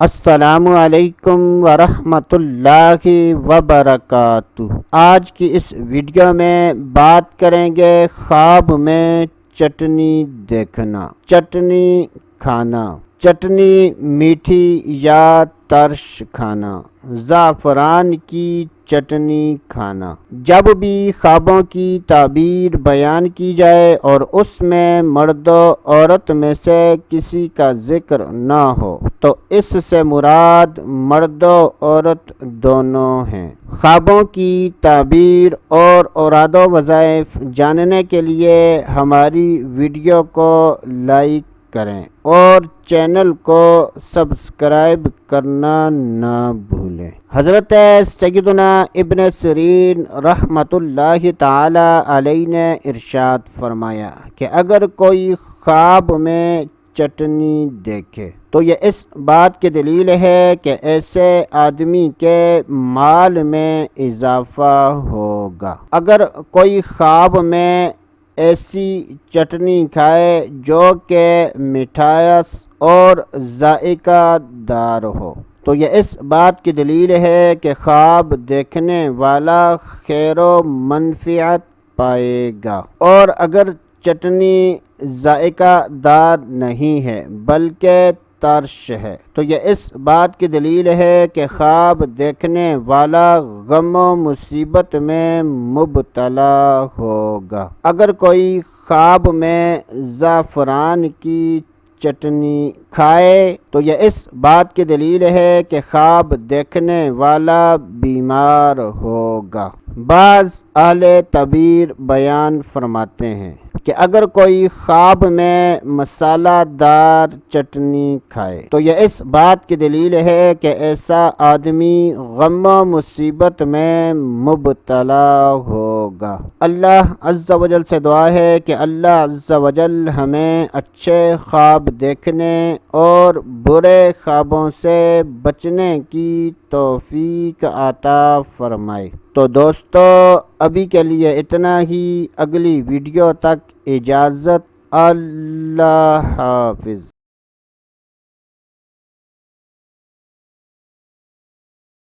السلام علیکم ورحمۃ اللہ وبرکاتہ۔ آج کی اس ویڈیو میں بات کریں گے خواب میں چٹنی دیکھنا، چٹنی کھانا، چٹنی میٹھی یا ترش کھانا، زعفران کی چٹنی کھانا۔ جب بھی خوابوں کی تعبیر بیان کی جائے اور اس میں مرد و عورت میں سے کسی کا ذکر نہ ہو تو اس سے مراد مرد و عورت دونوں ہیں۔ خوابوں کی تعبیر اور اوراد و وظائف جاننے کے لیے ہماری ویڈیو کو لائک کریں اور چینل کو سبسکرائب کرنا نہ بھولیں۔ حضرت سیدنا ابن سیرین رحمۃ اللہ تعالی علیہ نے ارشاد فرمایا کہ اگر کوئی خواب میں چٹنی دیکھے تو یہ اس بات کی دلیل ہے کہ ایسے آدمی کے مال میں اضافہ ہوگا۔ اگر کوئی خواب میں ایسی چٹنی کھائے جو کہ مٹھاس اور ذائقہ دار ہو تو یہ اس بات کی دلیل ہے کہ خواب دیکھنے والا خیر و منفعت پائے گا، اور اگر چٹنی ذائقہ دار نہیں ہے بلکہ ترش ہے تو یہ اس بات کی دلیل ہے کہ خواب دیکھنے والا غم و مصیبت میں مبتلا ہوگا۔ اگر کوئی خواب میں زعفران کی چٹنی کھائے تو یہ اس بات کی دلیل ہے کہ خواب دیکھنے والا بیمار ہوگا۔ بعض اہل تعبیر بیان فرماتے ہیں کہ اگر کوئی خواب میں مسالہ دار چٹنی کھائے تو یہ اس بات کی دلیل ہے کہ ایسا آدمی غم و مصیبت میں مبتلا ہوگا۔ اللہ عز و جل سے دعا ہے کہ اللہ عز و جل ہمیں اچھے خواب دیکھنے اور برے خوابوں سے بچنے کی توفیق عطا فرمائے۔ تو دوستو ابھی کے لیے اتنا ہی، اگلی ویڈیو تک اجازت، اللہ حافظ۔